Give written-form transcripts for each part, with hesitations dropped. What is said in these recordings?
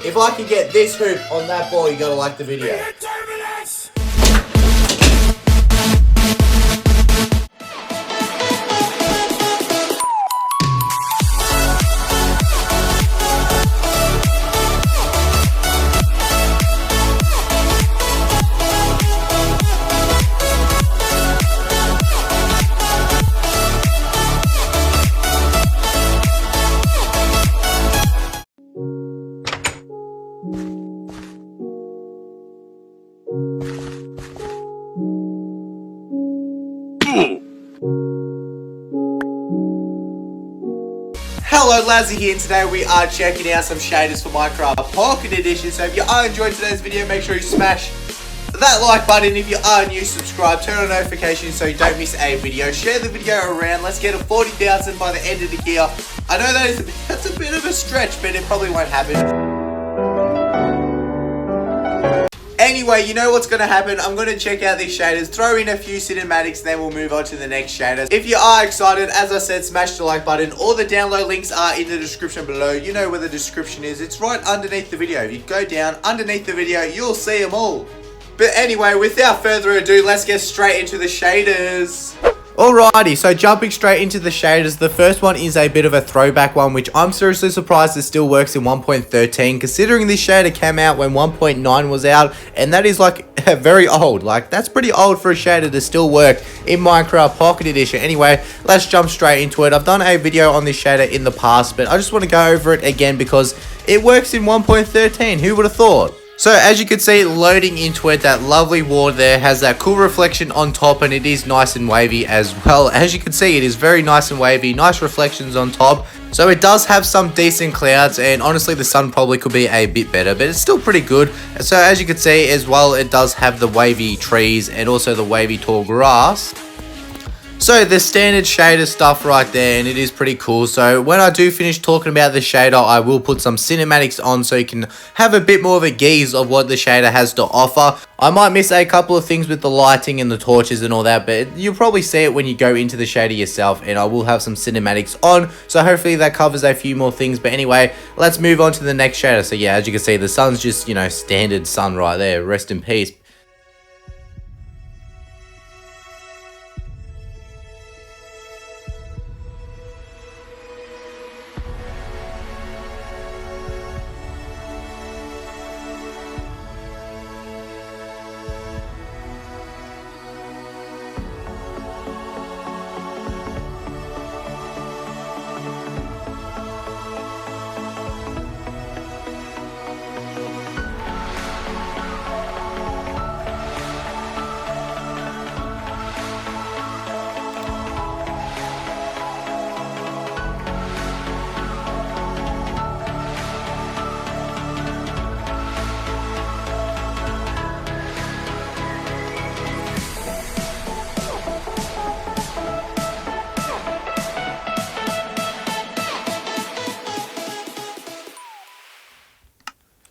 If I can get this hoop on that ball, you gotta like the video. Hello, Lazzy here, and today we are checking out some shaders for Minecraft Pocket Edition. So if you are enjoying today's video, make sure you smash that like button. If you are new, subscribe, turn on notifications so you don't miss a video. Share the video around. Let's get to 40,000 by the end of the year. I know that's a bit of a stretch, but it probably won't happen. Anyway, you know what's going to happen. I'm going to check out these shaders, throw in a few cinematics, then we'll move on to the next shaders. If you are excited, as I said, smash the like button. All the download links are in the description below. You know where the description is. It's right underneath the video. If you go down underneath the video, you'll see them all. But anyway, without further ado, let's get straight into the shaders. Alrighty, so jumping straight into the shaders, the first one is a bit of a throwback one, which I'm seriously surprised it still works in 1.13, considering this shader came out when 1.9 was out, and that is like very old. Like, that's pretty old for a shader to still work in Minecraft Pocket Edition. Anyway, let's jump straight into it. I've done a video on this shader in the past, but I just want to go over it again because it works in 1.13. Who would have thought? So as you can see, loading into it, that lovely water there has that cool reflection on top, and it is nice and wavy as well. As you can see, it is very nice and wavy, nice reflections on top. So it does have some decent clouds, and honestly the sun probably could be a bit better, but it's still pretty good. So as you can see as well, it does have the wavy trees and also the wavy tall grass. So the standard shader stuff right there, and it is pretty cool. So when I do finish talking about the shader, I will put some cinematics on so you can have a bit more of a gaze of what the shader has to offer. I might miss a couple of things with the lighting and the torches and all that, but you'll probably see it when you go into the shader yourself, and I will have some cinematics on, so hopefully that covers a few more things. But anyway, let's move on to the next shader. So yeah, as you can see, the sun's just, you know, standard sun right there. Rest in peace.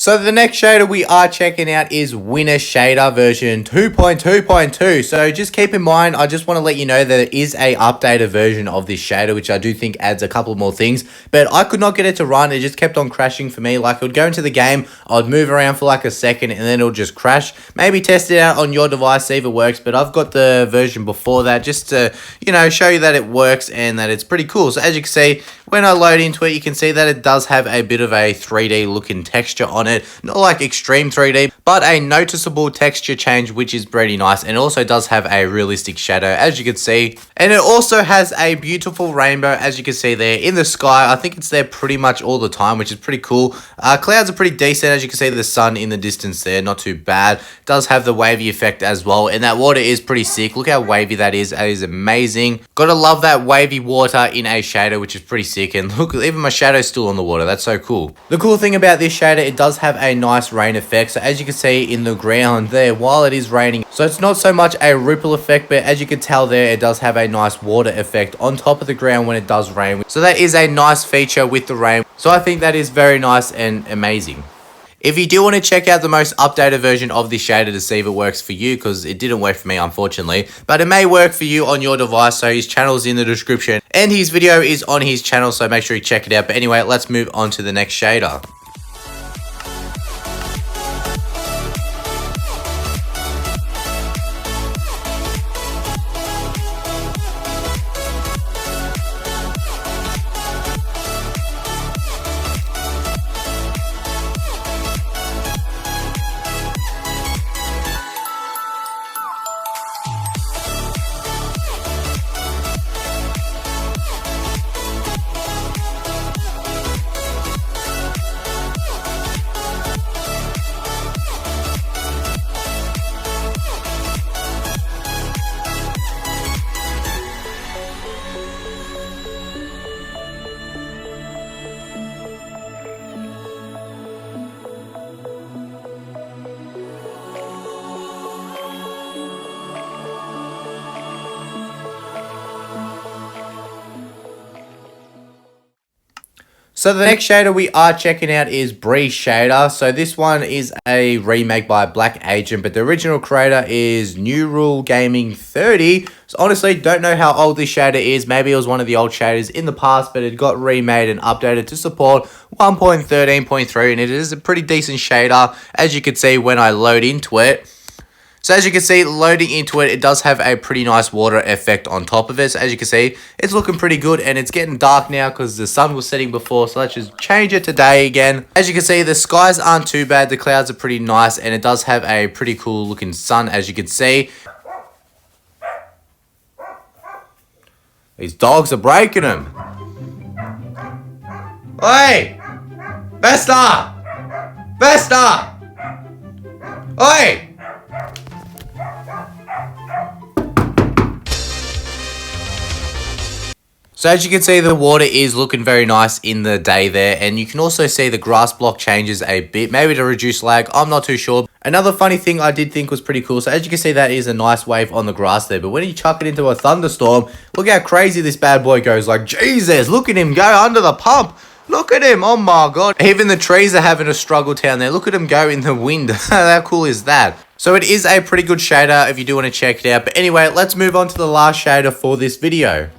So the next shader we are checking out is Winner Shader version 2.2.2. So just keep in mind, I just want to let you know that there is a updated version of this shader, which I do think adds a couple more things. But I could not get it to run. It just kept on crashing for me. Like, it would go into the game, I'd move around for like a second, and then it'll just crash. Maybe test it out on your device, see if it works. But I've got the version before that just to, you know, show you that it works and that it's pretty cool. So as you can see, when I load into it, you can see that it does have a bit of a 3D looking texture on it. Not like extreme 3D, but a noticeable texture change, which is pretty nice. And it also does have a realistic shadow, as you can see. And it also has a beautiful rainbow, as you can see there in the sky. I think it's there pretty much all the time, which is pretty cool. Clouds are pretty decent, as you can see the sun in the distance there, not too bad. It does have the wavy effect as well, and that water is pretty sick. Look how wavy that is. That is amazing. Gotta love that wavy water in a shader, which is pretty sick. And look, even my shadow's still on the water. That's so cool. The cool thing about this shader, it does have a nice rain effect. So as you can see in the ground there, while it is raining, so it's not so much a ripple effect, but as you can tell there, it does have a nice water effect on top of the ground when it does rain. So that is a nice feature with the rain. So I think that is very nice and amazing. If you do want to check out the most updated version of this shader to see if it works for you, because it didn't work for me unfortunately, but it may work for you on your device, so his channel is in the description and his video is on his channel, so make sure you check it out. But anyway, let's move on to the next shader. So the next shader we are checking out is Brie Shader. So this one is a remake by Black Agent, but the original creator is New Rule Gaming 30. So honestly, don't know how old this shader is. Maybe it was one of the old shaders in the past, but it got remade and updated to support 1.13.3, and it is a pretty decent shader, as you can see when I load into it. So as you can see, loading into it, it does have a pretty nice water effect on top of it. So as you can see, it's looking pretty good, and it's getting dark now because the sun was setting before. So let's just change it to day again. As you can see, the skies aren't too bad. The clouds are pretty nice, and it does have a pretty cool looking sun, as you can see. These dogs are breaking them. Oi! Vesta! Vesta! Oi! So as you can see, the water is looking very nice in the day there, and you can also see the grass block changes a bit, maybe to reduce lag, I'm not too sure. Another funny thing I did think was pretty cool, so as you can see, that is a nice wave on the grass there, but when you chuck it into a thunderstorm, look how crazy this bad boy goes. Like, Jesus, look at him go under the pump. Look at him, oh my god. Even the trees are having a struggle down there. Look at him go in the wind. How cool is that? So it is a pretty good shader if you do want to check it out. But anyway, let's move on to the last shader for this video.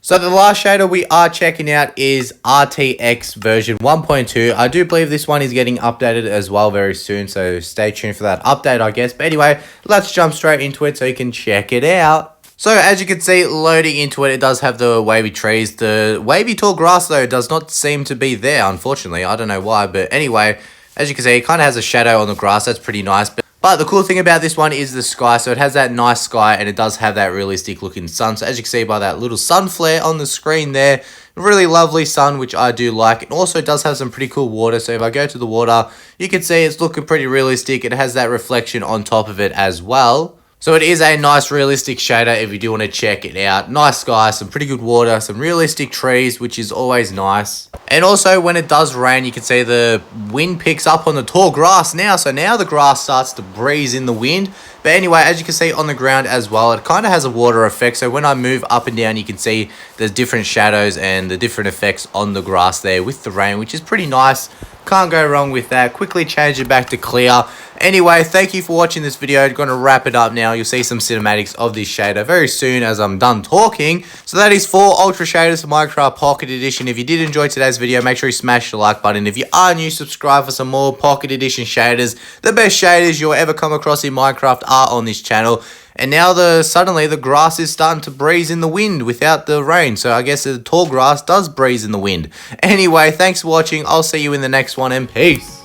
So the last shader we are checking out is RTX version 1.2. I do believe this one is getting updated as well very soon, so stay tuned for that update, I guess. But anyway, let's jump straight into it so you can check it out. So as you can see, loading into it, it does have the wavy trees. The wavy tall grass, though, does not seem to be there, unfortunately. I don't know why, but anyway, as you can see, it kind of has a shadow on the grass. That's pretty nice. But the cool thing about this one is the sky. So it has that nice sky, and it does have that realistic looking sun. So as you can see by that little sun flare on the screen there, really lovely sun, which I do like. It also does have some pretty cool water. So if I go to the water, you can see it's looking pretty realistic. It has that reflection on top of it as well. So it is a nice realistic shader if you do want to check it out. Nice sky, some pretty good water, some realistic trees, which is always nice. And also when it does rain, you can see the wind picks up on the tall grass now. So now the grass starts to breeze in the wind. But anyway, as you can see on the ground as well, it kind of has a water effect. So when I move up and down, you can see there's different shadows and the different effects on the grass there with the rain, which is pretty nice. Can't go wrong with that. Quickly change it back to clear. Anyway, thank you for watching this video. I'm going to wrap it up now. You'll see some cinematics of this shader very soon as I'm done talking. So that is 4 Ultra Shaders for Minecraft Pocket Edition. If you did enjoy today's video, make sure you smash the like button. If you are new, subscribe for some more Pocket Edition shaders. The best shaders you'll ever come across in Minecraft are on this channel. And now suddenly the grass is starting to breeze in the wind without the rain. So I guess the tall grass does breeze in the wind. Anyway, thanks for watching. I'll see you in the next one, and peace.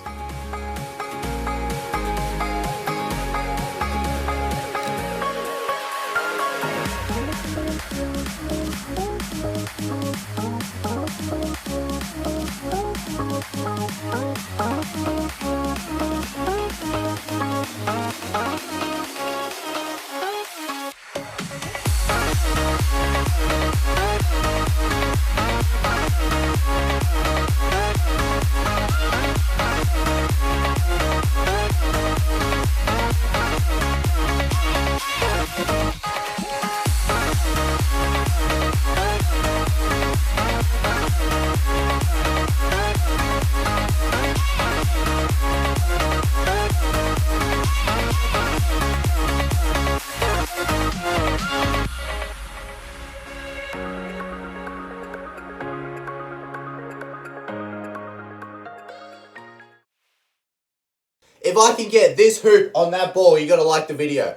If I can get this hoop on that ball, you gotta like the video.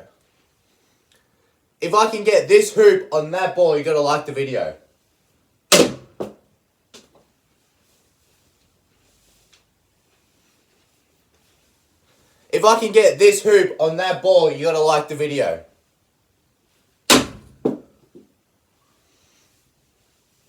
If I can get this hoop on that ball, you gotta like the video. If I can get this hoop on that ball, you gotta like the video.